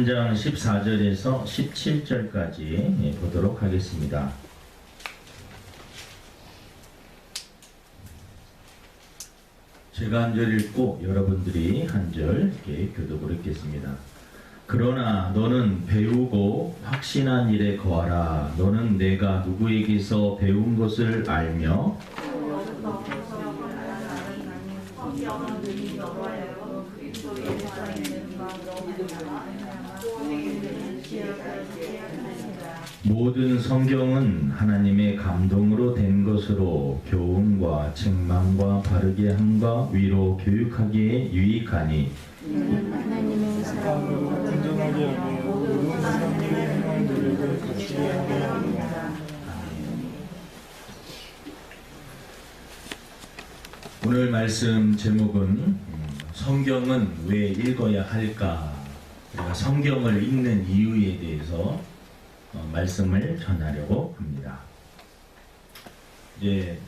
장 14절에서 17절까지 보도록 하겠습니다. 제가 한 절 읽고 여러분들이 한 절 교독을 읽겠습니다. 그러나 너는 배우고 확신한 일에 거하라. 너는 내가 누구에게서 배운 것을 알며 모든 성경은 하나님의 감동으로 된 것으로 교훈과 책망과 바르게 함과 위로 교육하기에 유익하니 하나님의 사랑으로 온전하게 하고 모든 사람들의 행동들을 거치게 하게 합니다. 오늘 말씀 제목은 성경은 왜 읽어야 할까? 우리가 성경을 읽는 이유에 대해서 말씀을 전하려고 합니다. 이제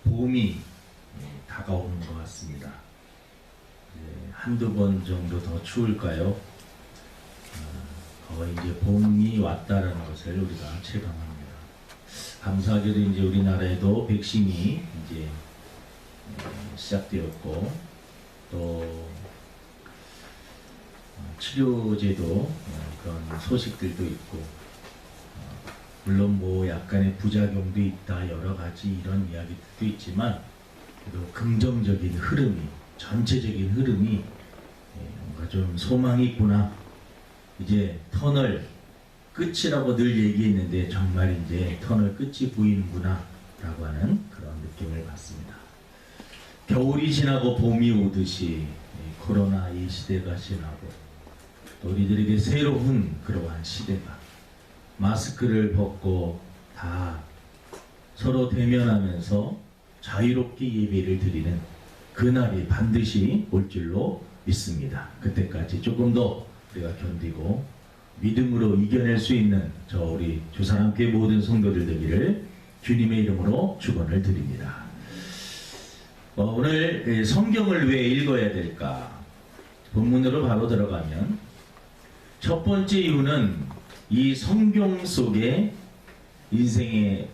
봄이 다가오는 것 같습니다. 한두 번 정도 더 추울까요? 거의 이제 봄이 왔다라는 것을 우리가 체감합니다. 감사하게도 이제 우리나라에도 백신이 이제 시작되었고 또 치료제도 그런 소식들도 있고 물론 뭐 약간의 부작용도 있다 여러 가지 이런 이야기들도 있지만 그래도 긍정적인 흐름이 전체적인 흐름이 뭔가 좀 소망이 있구나. 이제 터널 끝이라고 늘 얘기했는데 정말 이제 터널 끝이 보이는구나 라고 하는 그런 느낌을 받습니다. 겨울이 지나고 봄이 오듯이 코로나 이 시대가 지나고 또 우리들에게 새로운 그러한 시대가 마스크를 벗고 다 서로 대면하면서 자유롭게 예배를 드리는 그날이 반드시 올 줄로 믿습니다. 그때까지 조금 더 우리가 견디고 믿음으로 이겨낼 수 있는 저 우리 주사랑교회 모든 성도들 되기를 주님의 이름으로 축원을 드립니다. 오늘 성경을 왜 읽어야 될까? 본문으로 바로 들어가면 첫 번째 이유는 이 성경 속에 인생의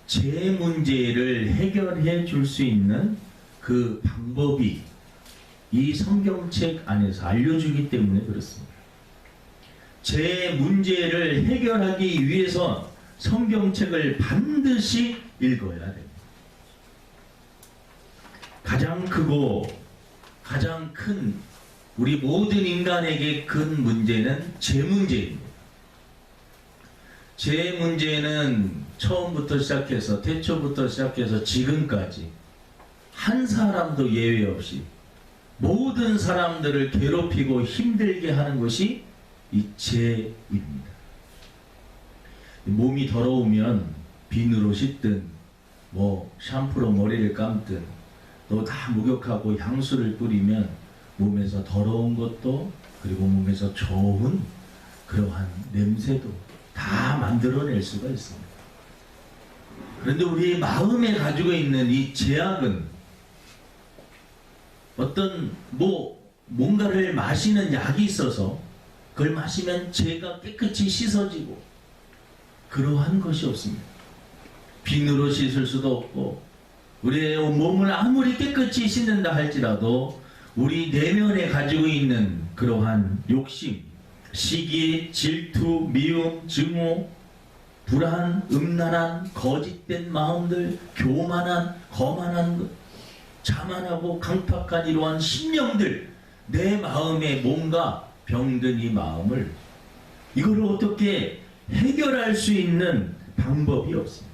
제 문제를 해결해 줄 수 있는 그 방법이 이 성경책 안에서 알려주기 때문에 그렇습니다. 제 문제를 해결하기 위해서 성경책을 반드시 읽어야 됩니다. 가장 크고 가장 큰 우리 모든 인간에게 큰 문제는 제 문제입니다. 제 문제는 처음부터 시작해서 태초부터 시작해서 지금까지 한 사람도 예외 없이 모든 사람들을 괴롭히고 힘들게 하는 것이 이 죄입니다. 몸이 더러우면 비누로 씻든 뭐 샴푸로 머리를 감든 또 다 목욕하고 향수를 뿌리면 몸에서 더러운 것도 그리고 몸에서 좋은 그러한 냄새도 다 만들어낼 수가 있습니다. 그런데 우리 마음에 가지고 있는 이 죄악은 어떤 뭔가를 마시는 약이 있어서 그걸 마시면 죄가 깨끗이 씻어지고 그러한 것이 없습니다. 비누로 씻을 수도 없고 우리의 몸을 아무리 깨끗이 씻는다 할지라도 우리 내면에 가지고 있는 그러한 욕심, 시기, 질투, 미움, 증오, 불안, 음란한, 거짓된 마음들, 교만한, 거만한 것, 자만하고 강팍한 이러한 심령들, 내 마음에 뭔가 병든 이 마음을 이걸 어떻게 해결할 수 있는 방법이 없습니다.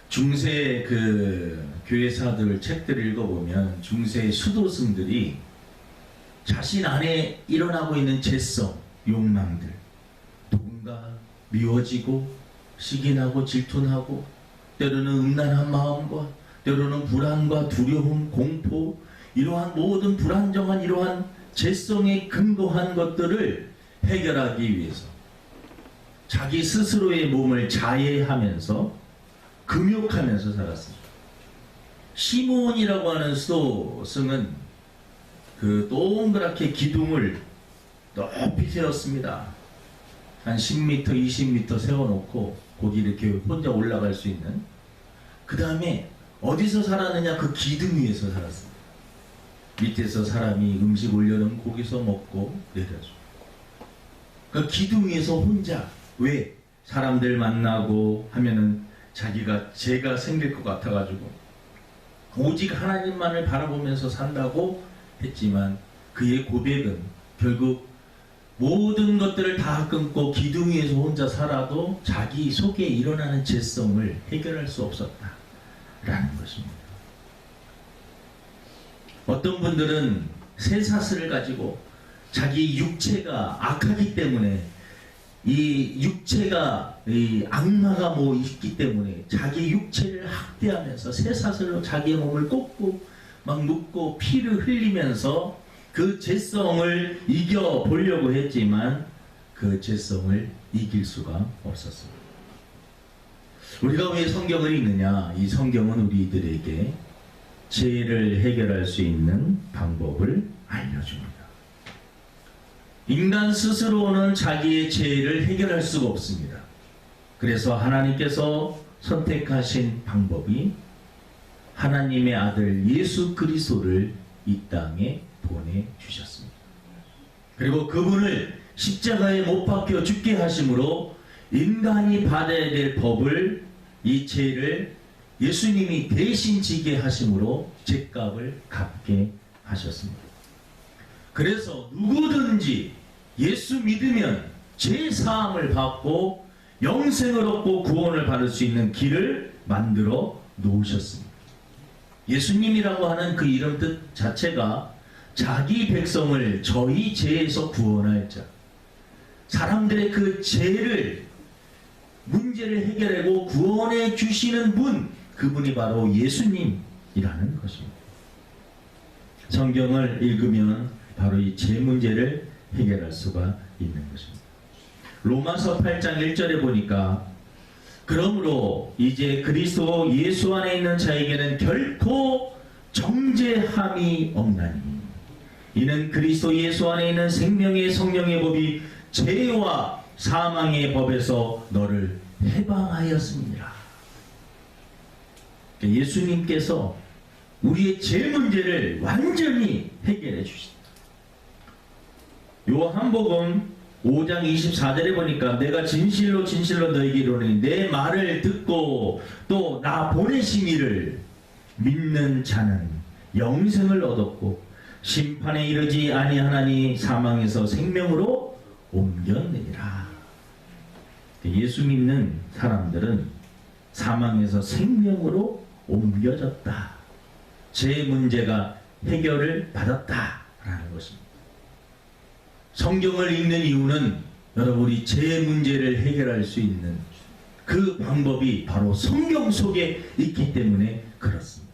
중세 교회사들 책들을 읽어보면 중세 수도승들이 자신 안에 일어나고 있는 죄성, 욕망들, 누군가 미워지고 시기나고 질투나고 때로는 음란한 마음과 때로는 불안과 두려움, 공포 이러한 모든 불안정한 이러한 죄성에 근거한 것들을 해결하기 위해서 자기 스스로의 몸을 자해하면서 금욕하면서 살았습니다. 시몬이라고 하는 수도승은 그 동그랗게 기둥을 높이 세웠습니다. 한 10m, 20m 세워놓고 거기 이렇게 혼자 올라갈 수 있는. 그 다음에 어디서 살았느냐? 그 기둥 위에서 살았습니다. 밑에서 사람이 음식 올려놓으면 거기서 먹고 내려줘. 그 기둥 위에서 혼자. 왜? 사람들 만나고 하면은 자기가 죄가 생길 것 같아가지고 오직 하나님만을 바라보면서 산다고 했지만 그의 고백은 결국 모든 것들을 다 끊고 기둥 위에서 혼자 살아도 자기 속에 일어나는 죄성을 해결할 수 없었다라는 것입니다. 어떤 분들은 쇠사슬을 가지고 자기 육체가 악하기 때문에 이 육체가 이 악마가 뭐 있기 때문에 자기 육체를 학대하면서 쇠사슬로 자기의 몸을 꽂고 막 묶고 피를 흘리면서 그 죄성을 이겨보려고 했지만 그 죄성을 이길 수가 없었습니다. 우리가 왜 성경을 읽느냐? 이 성경은 우리들에게 죄를 해결할 수 있는 방법을 알려줍니다. 인간 스스로는 자기의 죄를 해결할 수가 없습니다. 그래서 하나님께서 선택하신 방법이 하나님의 아들 예수 그리스도를 이 땅에 보내주셨습니다. 그리고 그분을 십자가에 못 박혀 죽게 하심으로 인간이 받아야 될 법을, 이 죄를 예수님이 대신 지게 하심으로 죄값을 갚게 하셨습니다. 그래서 누구든지 예수 믿으면 죄 사함을 받고 영생을 얻고 구원을 받을 수 있는 길을 만들어 놓으셨습니다. 예수님이라고 하는 그 이름 뜻 자체가 자기 백성을 저희 죄에서 구원할 자, 사람들의 그 죄를, 문제를 해결하고 구원해 주시는 분, 그분이 바로 예수님이라는 것입니다. 성경을 읽으면 바로 이 죄 문제를 해결할 수가 있는 것입니다. 로마서 8장 1절에 보니까 그러므로 이제 그리스도 예수 안에 있는 자에게는 결코 정죄함이 없나니 이는 그리스도 예수 안에 있는 생명의 성령의 법이 죄와 사망의 법에서 너를 해방하였습니다. 예수님께서 우리의 죄 문제를 완전히 해결해 주신다. 요한복음 5장 24절에 보니까 내가 진실로 진실로 너에게 이르노니 내 말을 듣고 또 나 보내신 이를 믿는 자는 영생을 얻었고 심판에 이르지 아니하나니 사망에서 생명으로 옮겼느니라. 예수 믿는 사람들은 사망에서 생명으로 옮겨졌다. 죄 문제가 해결을 받았다라는 것입니다. 성경을 읽는 이유는 여러분이 죄 문제를 해결할 수 있는 그 방법이 바로 성경 속에 있기 때문에 그렇습니다.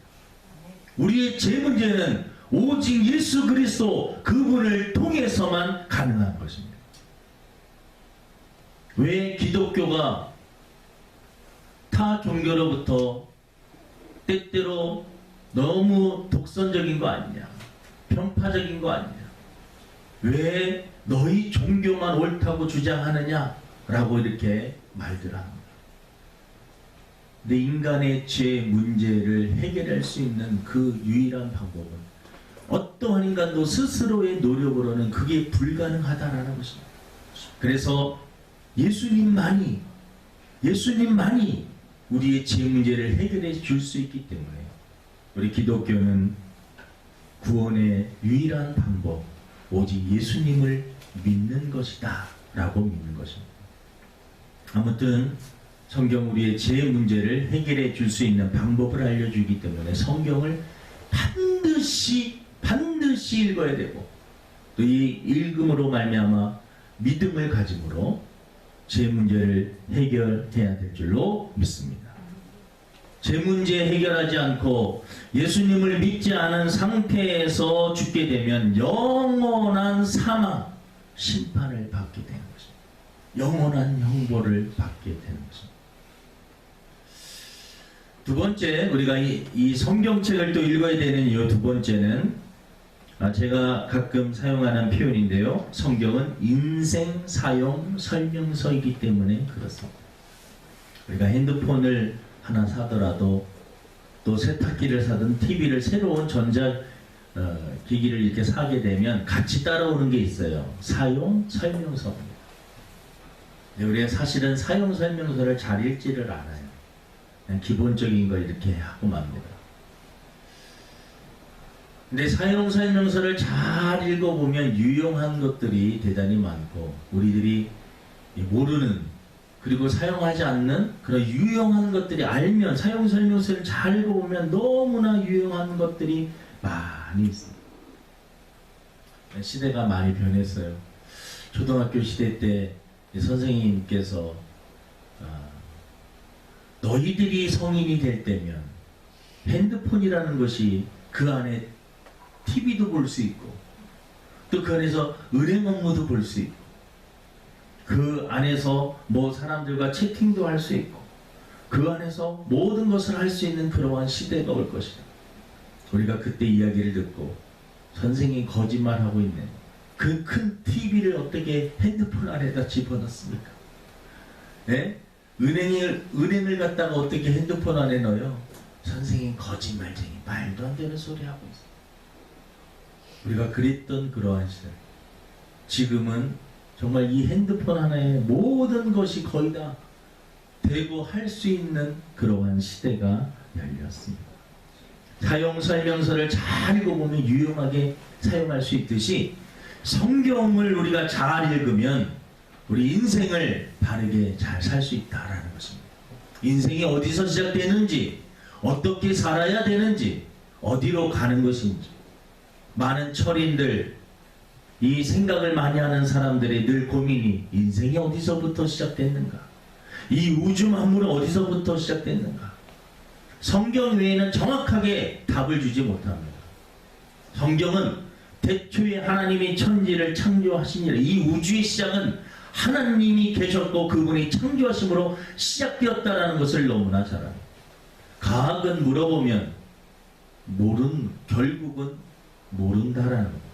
우리의 죄 문제는 오직 예수 그리스도 그분을 통해서만 가능한 것입니다. 왜 기독교가 타 종교로부터 때때로 너무 독선적인 거 아니냐, 편파적인 거 아니냐, 왜 너희 종교만 옳다고 주장하느냐 라고 이렇게 말들 합니다. 근데 인간의 죄 문제를 해결할 수 있는 그 유일한 방법은 어떠한 인간도 스스로의 노력으로는 그게 불가능하다라는 것입니다. 그래서 예수님만이 우리의 죄 문제를 해결해 줄 수 있기 때문에 우리 기독교는 구원의 유일한 방법, 오직 예수님을 믿는 것이다 라고 믿는 것입니다. 아무튼 성경 우리의 죄 문제를 해결해 줄 수 있는 방법을 알려주기 때문에 성경을 반드시 읽어야 되고 또 이 읽음으로 말미암아 믿음을 가짐으로 죄 문제를 해결해야 될 줄로 믿습니다. 죄 문제 해결하지 않고 예수님을 믿지 않은 상태에서 죽게 되면 영원한 사망, 심판을 받게 되는 것입니다. 영원한 형벌을 받게 되는 것입니다. 두 번째, 우리가 이 성경책을 또 읽어야 되는 이유 두 번째는 제가 가끔 사용하는 표현인데요. 성경은 인생 사용 설명서이기 때문에 그렇습니다. 우리가 핸드폰을 하나 사더라도 또 세탁기를 사든 TV를 새로운 기기를 이렇게 사게 되면 같이 따라오는 게 있어요. 사용 설명서입니다. 우리가 사실은 사용 설명서를 잘 읽지를 않아요. 그냥 기본적인 걸 이렇게 하고 맙니다. 근데 사용 설명서를 잘 읽어보면 유용한 것들이 대단히 많고 우리들이 모르는 그리고 사용하지 않는 그런 유용한 것들이 알면 사용 설명서를 잘 읽어보면 너무나 유용한 것들이 많이 있습니다. 시대가 많이 변했어요. 초등학교 시대 때 선생님께서 너희들이 성인이 될 때면 핸드폰이라는 것이 그 안에 TV도 볼 수 있고 또 그 안에서 은행 업무도 볼 수 있고 그 안에서 뭐 사람들과 채팅도 할 수 있고 그 안에서 모든 것을 할 수 있는 그러한 시대가 올 것이다. 우리가 그때 이야기를 듣고 선생님이 거짓말하고 있는 그 큰 TV를 어떻게 핸드폰 안에다 집어넣습니까? 네? 은행을 갖다가 어떻게 핸드폰 안에 넣어요? 선생님 거짓말쟁이 말도 안 되는 소리 하고 있어요. 우리가 그랬던 그러한 시대. 지금은 정말 이 핸드폰 하나에 모든 것이 거의 다 되고 할 수 있는 그러한 시대가 열렸습니다. 사용 설명서를 잘 읽어보면 유용하게 사용할 수 있듯이 성경을 우리가 잘 읽으면 우리 인생을 바르게 잘 살 수 있다라는 것입니다. 인생이 어디서 시작되는지, 어떻게 살아야 되는지, 어디로 가는 것인지. 많은 철인들, 이 생각을 많이 하는 사람들의 늘 고민이 인생이 어디서부터 시작됐는가? 이 우주 만물은 어디서부터 시작됐는가? 성경 외에는 정확하게 답을 주지 못합니다. 성경은 태초에 하나님이 천지를 창조하시니라. 이 우주의 시작은 하나님이 계셨고 그분이 창조하심으로 시작되었다는 것을 너무나 잘 압니다. 과학은 물어보면 결국은 모른다라는 겁니다.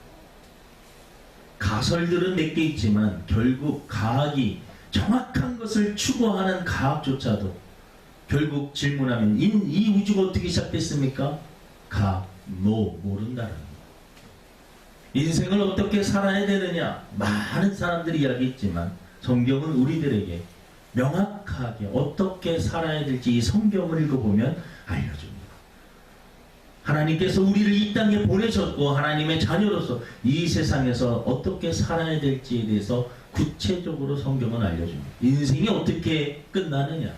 가설들은 몇 개 있지만 결국 과학이 정확한 것을 추구하는 과학조차도 결국 질문하면 이 우주가 어떻게 시작됐습니까? 모른다는 겁니다. 인생을 어떻게 살아야 되느냐 많은 사람들이 이야기했지만 성경은 우리들에게 명확하게 어떻게 살아야 될지 이 성경을 읽어보면 알려줍니다. 하나님께서 우리를 이 땅에 보내셨고 하나님의 자녀로서 이 세상에서 어떻게 살아야 될지에 대해서 구체적으로 성경은 알려줍니다. 인생이 어떻게 끝나느냐,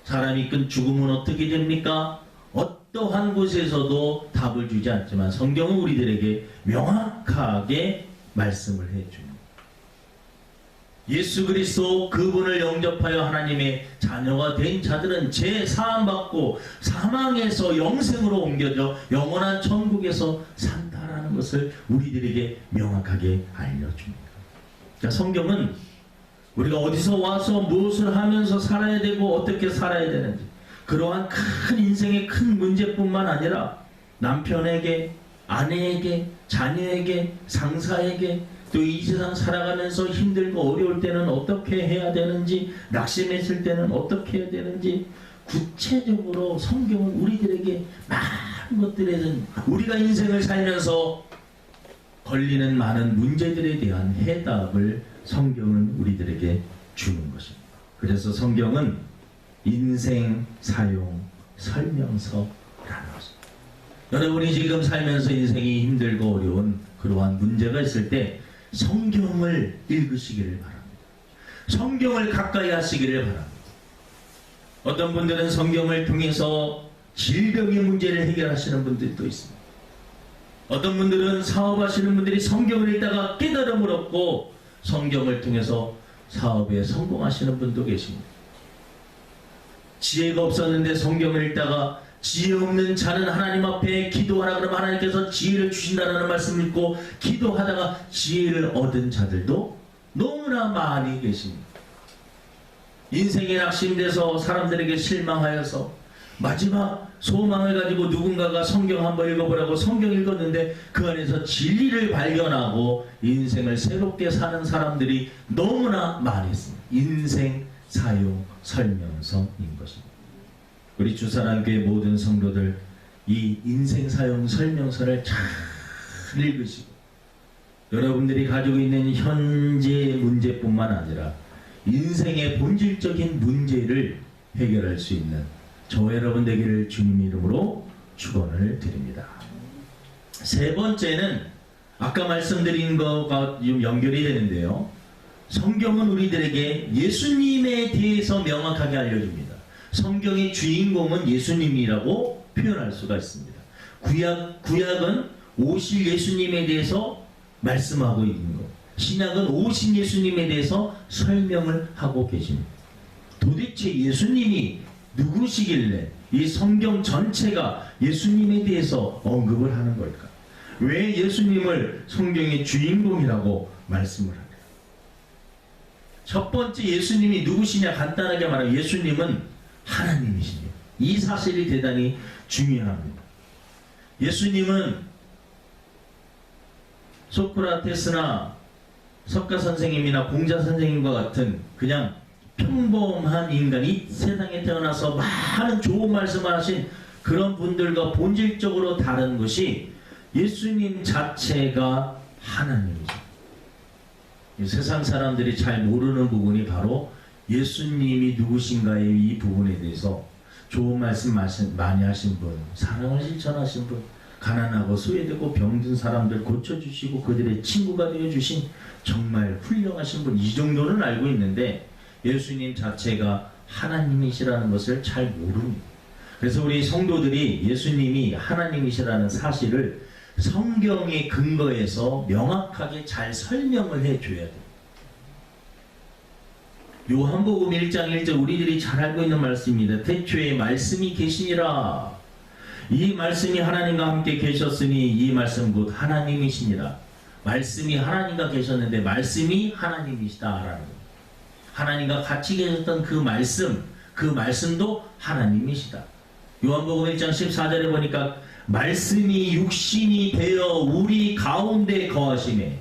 사람이 죽음은 어떻게 됩니까? 어떠한 곳에서도 답을 주지 않지만 성경은 우리들에게 명확하게 말씀을 해줍니다. 예수 그리스도 그분을 영접하여 하나님의 자녀가 된 자들은 죄사함받고 사망에서 영생으로 옮겨져 영원한 천국에서 산다라는 것을 우리들에게 명확하게 알려줍니다. 자, 성경은 우리가 어디서 와서 무엇을 하면서 살아야 되고 어떻게 살아야 되는지 그러한 큰 인생의 큰 문제뿐만 아니라 남편에게, 아내에게, 자녀에게, 상사에게 또 이 세상 살아가면서 힘들고 어려울 때는 어떻게 해야 되는지, 낙심했을 때는 어떻게 해야 되는지 구체적으로 성경은 우리들에게 많은 것들에 대한 우리가 인생을 살면서 걸리는 많은 문제들에 대한 해답을 성경은 우리들에게 주는 것입니다. 그래서 성경은 인생 사용 설명서라는 것입니다. 여러분이 지금 살면서 인생이 힘들고 어려운 그러한 문제가 있을 때 성경을 읽으시기를 바랍니다. 성경을 가까이 하시기를 바랍니다. 어떤 분들은 성경을 통해서 질병의 문제를 해결하시는 분들도 있습니다. 어떤 분들은 사업하시는 분들이 성경을 읽다가 깨달음을 얻고 성경을 통해서 사업에 성공하시는 분도 계십니다. 지혜가 없었는데 성경을 읽다가 지혜 없는 자는 하나님 앞에 기도하라 그러면 하나님께서 지혜를 주신다는 말씀을 읽고 기도하다가 지혜를 얻은 자들도 너무나 많이 계십니다. 인생에 낙심돼서 사람들에게 실망하여서 마지막 소망을 가지고 누군가가 성경 한번 읽어보라고 성경 읽었는데 그 안에서 진리를 발견하고 인생을 새롭게 사는 사람들이 너무나 많이 있습니다. 인생 사용 설명서인 것입니다. 우리 주사랑교회 모든 성도들 이 인생 사용 설명서를 잘 읽으시고 여러분들이 가지고 있는 현재의 문제뿐만 아니라 인생의 본질적인 문제를 해결할 수 있는 저와 여러분 되기를 주님 이름으로 축원을 드립니다. 세 번째는 아까 말씀드린 것과 좀 연결이 되는데요. 성경은 우리들에게 예수님에 대해서 명확하게 알려줍니다. 성경의 주인공은 예수님이라고 표현할 수가 있습니다. 구약은 오실 예수님에 대해서 말씀하고 있는 것. 신약은 오신 예수님에 대해서 설명을 하고 계십니다. 도대체 예수님이 누구시길래 이 성경 전체가 예수님에 대해서 언급을 하는 걸까? 왜 예수님을 성경의 주인공이라고 말씀을 할까요? 첫 번째 예수님이 누구시냐 간단하게 말하면 예수님은 하나님이십니다. 이 사실이 대단히 중요합니다. 예수님은 소크라테스나 석가 선생님이나 공자 선생님과 같은 그냥 평범한 인간이 세상에 태어나서 많은 좋은 말씀을 하신 그런 분들과 본질적으로 다른 것이 예수님 자체가 하나님이죠. 세상 사람들이 잘 모르는 부분이 바로 예수님이 누구신가의 이 부분에 대해서 좋은 말씀 많이 하신 분, 사랑을 실천하신 분, 가난하고 소외되고 병든 사람들 고쳐주시고 그들의 친구가 되어주신 정말 훌륭하신 분, 이 정도는 알고 있는데 예수님 자체가 하나님이시라는 것을 잘 모릅니다. 그래서 우리 성도들이 예수님이 하나님이시라는 사실을 성경의 근거에서 명확하게 잘 설명을 해줘야 돼요. 요한복음 1장 1절 우리들이 잘 알고 있는 말씀입니다. 태초에 말씀이 계시니라. 이 말씀이 하나님과 함께 계셨으니 이 말씀 곧 하나님이시니라. 말씀이 하나님과 계셨는데 말씀이 하나님이시다라는 거예요. 하나님과 같이 계셨던 그 말씀도 하나님이시다. 요한복음 1장 14절에 보니까 말씀이 육신이 되어 우리 가운데 거하시네.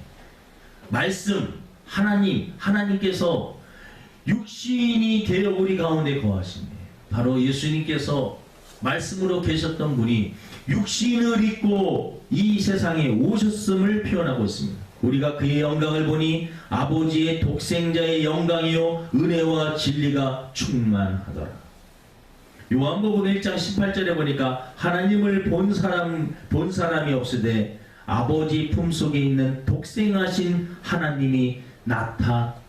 말씀, 하나님께서 육신이 되어 우리 가운데 거하시네. 바로 예수님께서 말씀으로 계셨던 분이 육신을 입고 이 세상에 오셨음을 표현하고 있습니다. 우리가 그의 영광을 보니 아버지의 독생자의 영광이요 은혜와 진리가 충만하더라. 요한복음 1장 18절에 보니까 하나님을 본 사람이 없으되 아버지 품속에 있는 독생하신 하나님이 나타나셨느니라.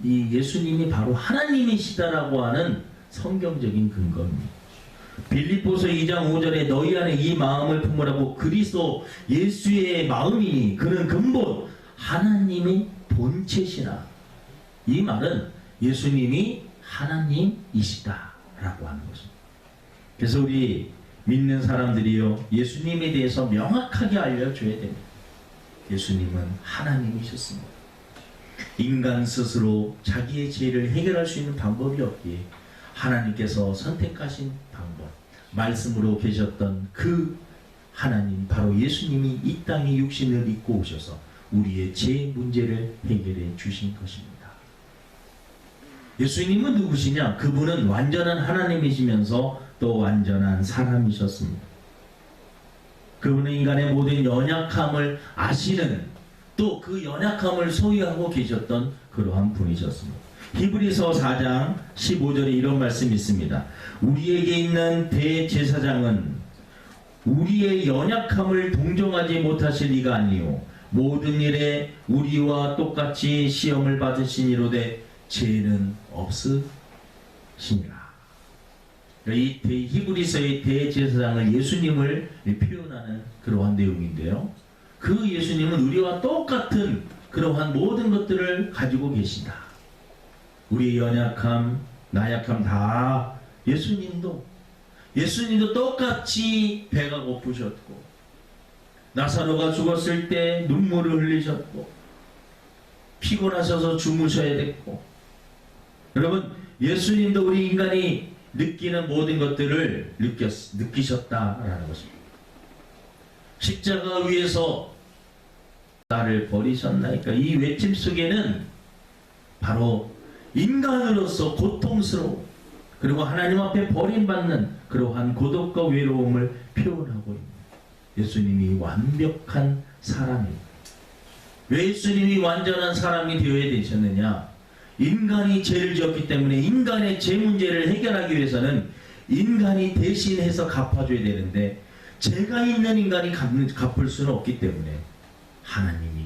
예수님이 바로 하나님이시다라고 하는 성경적인 근거입니다. 빌립보서 2장 5절에 너희 안에 이 마음을 품으라고 그리스도 예수의 마음이니 그는 근본 하나님의 본체시라. 이 말은 예수님이 하나님이시다라고 하는 것입니다. 그래서 우리 믿는 사람들이요 예수님에 대해서 명확하게 알려줘야 됩니다. 예수님은 하나님이셨습니다. 인간 스스로 자기의 죄를 해결할 수 있는 방법이 없기에 하나님께서 선택하신 방법, 말씀으로 계셨던 그 하나님, 바로 예수님이 이 땅에 육신을 입고 오셔서 우리의 죄 문제를 해결해 주신 것입니다. 예수님은 누구시냐? 그분은 완전한 하나님이시면서 또 완전한 사람이셨습니다. 그분은 인간의 모든 연약함을 아시는, 또 그 연약함을 소유하고 계셨던 그러한 분이셨습니다. 히브리서 4장 15절에 이런 말씀이 있습니다. 우리에게 있는 대제사장은 우리의 연약함을 동정하지 못하실 이가 아니요 모든 일에 우리와 똑같이 시험을 받으시니로되 죄는 없으시니라. 이 히브리서의 대제사장을 예수님을 표현하는 그러한 내용인데요. 그 예수님은 우리와 똑같은 그러한 모든 것들을 가지고 계시다. 우리의 연약함, 나약함 다 예수님도 똑같이 배가 고프셨고 나사로가 죽었을 때 눈물을 흘리셨고 피곤하셔서 주무셔야 됐고 여러분, 예수님도 우리 인간이 느끼는 모든 것들을 느끼셨다라는 것입니다. 십자가 위에서 나를 버리셨나이까, 이 외침 속에는 바로 인간으로서 고통스러워, 그리고 하나님 앞에 버림받는 그러한 고독과 외로움을 표현하고 있는 예수님이 완벽한 사람입니다. 왜 예수님이 완전한 사람이 되어야 되셨느냐? 인간이 죄를 지었기 때문에 인간의 죄 문제를 해결하기 위해서는 인간이 대신해서 갚아줘야 되는데, 죄가 있는 인간이 갚을 수는 없기 때문에 하나님이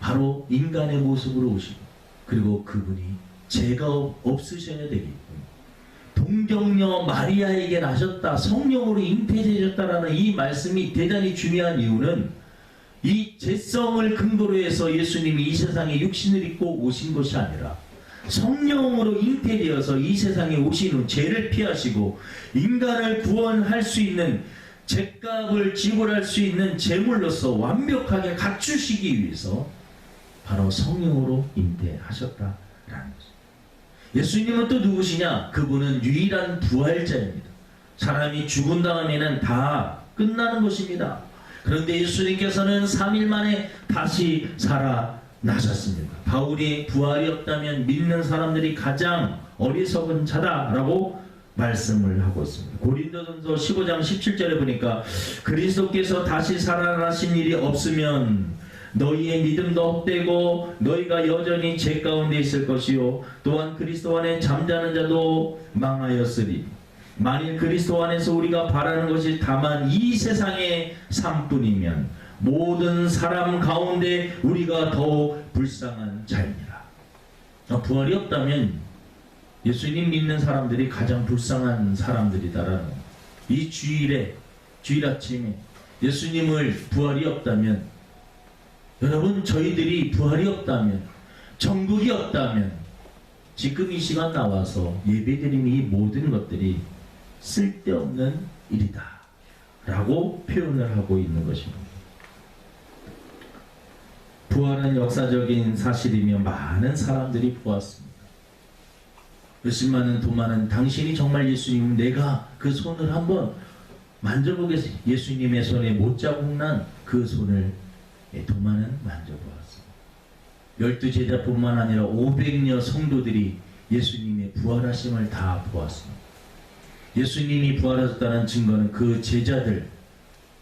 바로 인간의 모습으로 오시고, 그리고 그분이 죄가 없으셔야 되기 때문에 동정녀 마리아에게 나셨다, 성령으로 잉태되셨다라는 이 말씀이 대단히 중요한 이유는, 이 죄성을 근거로 해서 예수님이 이 세상에 육신을 입고 오신 것이 아니라 성령으로 잉태되어서 이 세상에 오신 후 죄를 피하시고 인간을 구원할 수 있는, 죄값을 지불할 수 있는 제물로서 완벽하게 갖추시기 위해서 바로 성령으로 잉태하셨다라는 것입니다. 예수님은 또 누구시냐? 그분은 유일한 부활자입니다. 사람이 죽은 다음에는 다 끝나는 것입니다. 그런데 예수님께서는 3일 만에 다시 살아나셨습니다. 바울이 부활이 없다면 믿는 사람들이 가장 어리석은 자다라고 말씀을 하고 있습니다. 고린도전서 15장 17절에 보니까, 그리스도께서 다시 살아나신 일이 없으면 너희의 믿음도 헛되고 너희가 여전히 죄 가운데 있을 것이요, 또한 그리스도 안에 잠자는 자도 망하였으리. 만일 그리스도 안에서 우리가 바라는 것이 다만 이 세상의 삶뿐이면 모든 사람 가운데 우리가 더욱 불쌍한 자입니다. 부활이 없다면 예수님 믿는 사람들이 가장 불쌍한 사람들이다라는, 이 주일 아침에 예수님을 부활이 없다면, 여러분, 저희들이 부활이 없다면, 천국이 없다면 지금 이 시간 나와서 예배드리는 이 모든 것들이 쓸데없는 일이다 라고 표현을 하고 있는 것입니다. 부활은 역사적인 사실이며 많은 사람들이 보았습니다. 몇십만은 도마는 당신이 정말 예수님, 내가 그 손을 한번 만져보겠습니다. 예수님의 손에 못자국 난 그 손을 도마는 만져보았습니다. 12제자뿐만 아니라 500여 성도들이 예수님의 부활하심을 다 보았습니다. 예수님이 부활하셨다는 증거는 그 제자들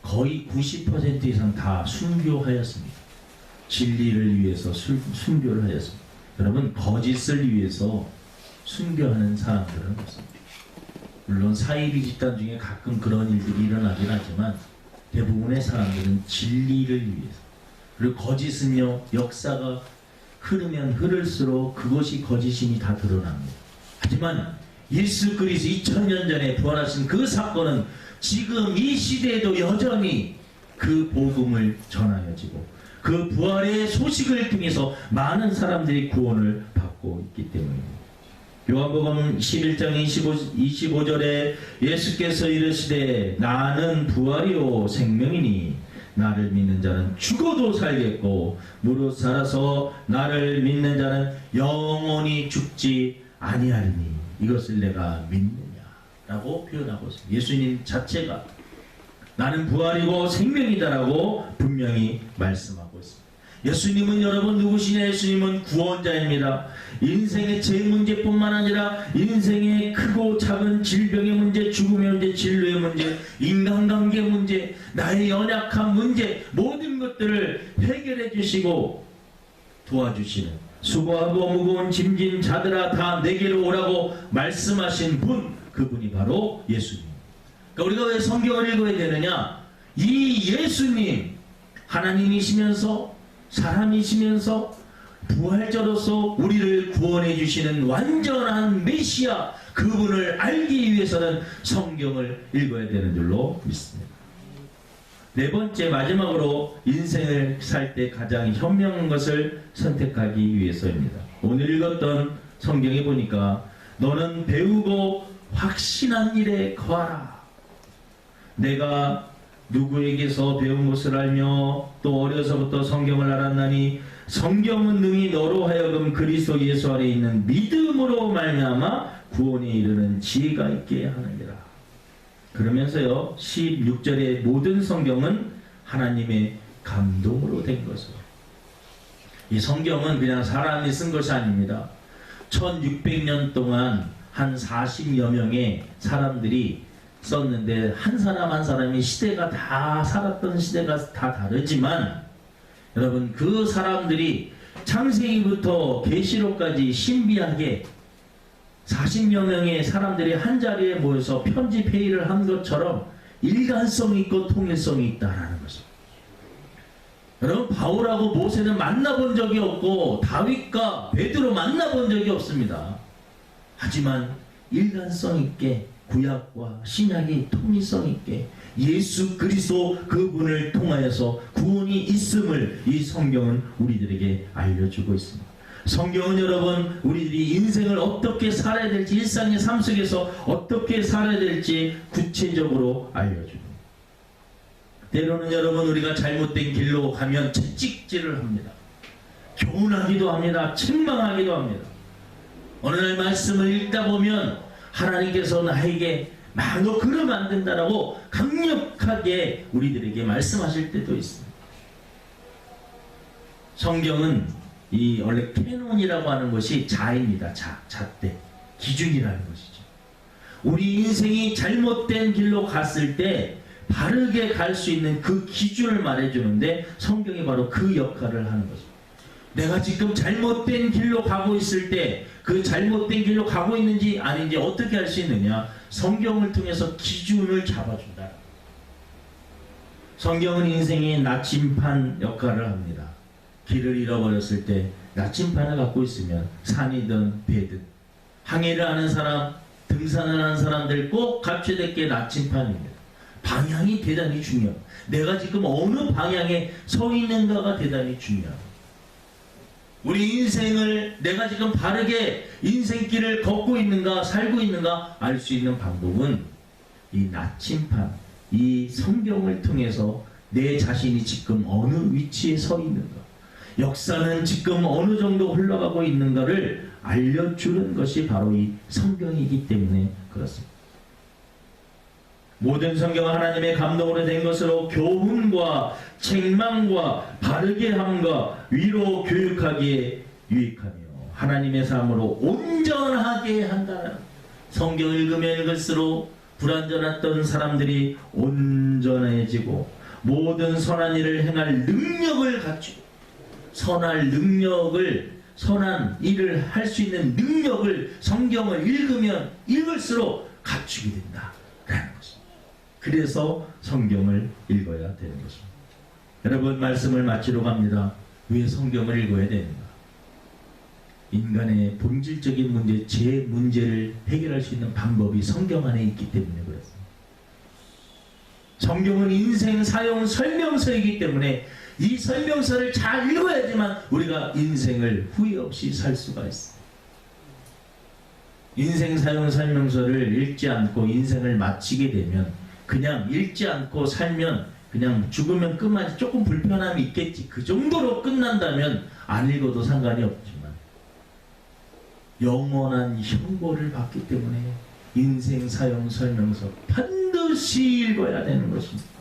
거의 90% 이상 다 순교하였습니다. 진리를 위해서 순교를 하였습니다. 여러분, 거짓을 위해서 순교하는 사람들은 없습니다. 물론 사이비 집단 중에 가끔 그런 일들이 일어나긴 하지만 대부분의 사람들은 진리를 위해서, 그리고 거짓은요, 역사가 흐르면 흐를수록 그것이 거짓임이 다 드러납니다. 하지만 예수 그리스도 2000년 전에 부활하신 그 사건은 지금 이 시대에도 여전히 그 복음을 전하여지고 그 부활의 소식을 통해서 많은 사람들이 구원을 받고 있기 때문입니다. 요한복음 11장 25절에 예수께서 이르시되 나는 부활이요 생명이니 나를 믿는 자는 죽어도 살겠고 무릇 살아서 나를 믿는 자는 영원히 죽지 아니하리니 이것을 내가 믿느냐라고 표현하고 있습니다. 예수님 자체가 나는 부활이고 생명이다라고 분명히 말씀하고 있습니다. 예수님은 여러분 누구시냐? 예수님은 구원자입니다. 인생의 죄 문제뿐만 아니라 인생의 크고 작은 질병의 문제, 죽음의 문제, 진로의 문제, 인간관계 문제, 나의 연약한 문제, 모든 것들을 해결해 주시고 도와주시는, 수고하고 무거운 짐진 자들아 다 내게로 오라고 말씀하신 분, 그분이 바로 예수님. 그러니까 우리가 왜 성경을 읽어야 되느냐? 이 예수님, 하나님이시면서 사람이시면서 부활자로서 우리를 구원해 주시는 완전한 메시아, 그분을 알기 위해서는 성경을 읽어야 되는 줄로 믿습니다. 네 번째, 마지막으로 인생을 살 때 가장 현명한 것을 선택하기 위해서입니다. 오늘 읽었던 성경에 보니까 너는 배우고 확신한 일에 거하라. 내가 누구에게서 배운 것을 알며 또 어려서부터 성경을 알았나니 성경은 능히 너로 하여금 그리스도 예수 안에 있는 믿음으로 말미암아 구원에 이르는 지혜가 있게 하느니라. 그러면서요 16절의 모든 성경은 하나님의 감동으로 된 것으로. 이 성경은 그냥 사람이 쓴 것이 아닙니다. 1600년 동안 한 40여 명의 사람들이 썼는데 한 사람 한 사람이 시대가 다 살았던 시대가 다 다르지만 여러분 그 사람들이 창세기부터 계시록까지 신비하게 40여 명의 사람들이 한자리에 모여서 편집 회의를 한 것처럼 일관성이 있고 통일성이 있다라는 것입니다. 여러분 바울하고 모세는 만나본 적이 없고 다윗과 베드로 만나본 적이 없습니다. 하지만 일관성 있게 구약과 신약이 통일성 있게 예수 그리스도 그분을 통하여서 구원이 있음을 이 성경은 우리들에게 알려주고 있습니다. 성경은 여러분 우리들이 인생을 어떻게 살아야 될지 일상의 삶 속에서 어떻게 살아야 될지 구체적으로 알려줍니다. 때로는 여러분 우리가 잘못된 길로 가면 채찍질을 합니다. 교훈하기도 합니다. 책망하기도 합니다. 어느 날 말씀을 읽다 보면 하나님께서 나에게 너 그러면 안 된다라고 강력하게 우리들에게 말씀하실 때도 있습니다. 성경은 이 원래 캐논이라고 하는 것이 자입니다. 잣대 기준이라는 것이죠. 우리 인생이 잘못된 길로 갔을 때 바르게 갈 수 있는 그 기준을 말해주는데 성경이 바로 그 역할을 하는 것입니다. 내가 지금 잘못된 길로 가고 있을 때 그 잘못된 길로 가고 있는지 아닌지 어떻게 할 수 있느냐? 성경을 통해서 기준을 잡아준다. 성경은 인생의 나침판 역할을 합니다. 길을 잃어버렸을 때 나침판을 갖고 있으면 산이든 배든 항해를 하는 사람, 등산을 하는 사람들 꼭 갖춰야 될 게 나침판입니다. 방향이 대단히 중요해요. 내가 지금 어느 방향에 서 있는가가 대단히 중요해요. 우리 인생을 내가 지금 바르게 인생길을 걷고 있는가 살고 있는가 알 수 있는 방법은 이 나침판, 이 성경을 통해서 내 자신이 지금 어느 위치에 서 있는가, 역사는 지금 어느 정도 흘러가고 있는가를 알려주는 것이 바로 이 성경이기 때문에 그렇습니다. 모든 성경은 하나님의 감동으로 된 것으로 교훈과 책망과 바르게 함과 위로 교육하기에 유익하며 하나님의 삶으로 온전하게 한다는. 성경 읽으면 읽을수록 불완전했던 사람들이 온전해지고 모든 선한 일을 행할 능력을 갖추고 선한 일을 할 수 있는 능력을 성경을 읽으면 읽을수록 갖추게 된다라는 것입니다. 그래서 성경을 읽어야 되는 것입니다. 여러분 말씀을 마치러 갑니다. 왜 성경을 읽어야 되는가? 인간의 본질적인 문제, 제 문제를 해결할 수 있는 방법이 성경 안에 있기 때문에 그렇습니다. 성경은 인생 사용 설명서이기 때문에 이 설명서를 잘 읽어야지만 우리가 인생을 후회 없이 살 수가 있습니다. 인생 사용 설명서를 읽지 않고 인생을 마치게 되면 그냥 읽지 않고 살면 그냥 죽으면 끝만 조금 불편함이 있겠지 그 정도로 끝난다면 안 읽어도 상관이 없지만 영원한 형벌을 받기 때문에 인생 사용 설명서 반드시 읽어야 되는 것입니다.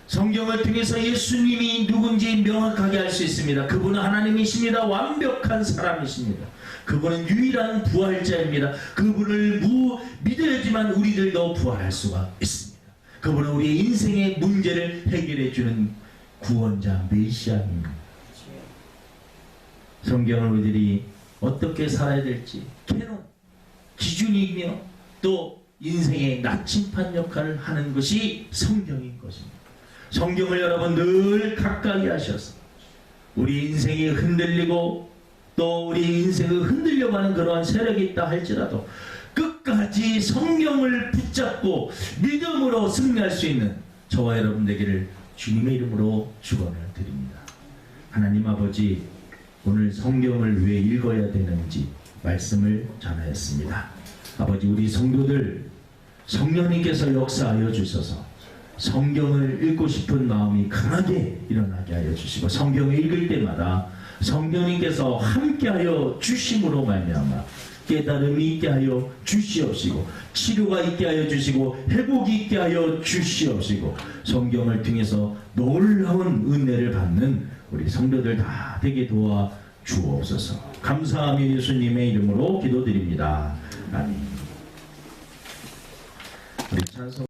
성경을 통해서 예수님이 누군지 명확하게 알 수 있습니다. 그분은 하나님이십니다. 완벽한 사람이십니다. 그분은 유일한 부활자입니다. 그분을 믿어야지만 우리들도 부활할 수가 있습니다. 그분은 우리의 인생의 문제를 해결해 주는 구원자 메시아입니다. 성경을 우리들이 어떻게 살아야 될지 캐논, 기준이며 또 인생의 나침판 역할을 하는 것이 성경인 것입니다. 성경을 여러분 늘 가까이 하셔서 우리 인생이 흔들리고 또 우리 인생을 흔들려가는 그러한 세력이 있다 할지라도 끝까지 성경을 붙잡고 믿음으로 승리할 수 있는 저와 여러분 되기를 주님의 이름으로 축원을 드립니다. 하나님 아버지, 오늘 성경을 왜 읽어야 되는지 말씀을 전하였습니다. 아버지, 우리 성도들 성령님께서 역사하여 주셔서 성경을 읽고 싶은 마음이 강하게 일어나게 하여 주시고, 성경을 읽을 때마다 성령님께서 함께하여 주심으로 말미암아 깨달음이 있게 하여 주시옵시고, 치료가 있게 하여 주시고, 회복이 있게 하여 주시옵시고, 성경을 통해서 놀라운 은혜를 받는 우리 성도들 다 되게 도와 주옵소서. 감사하며 예수님의 이름으로 기도드립니다. 아멘. 우리 찬송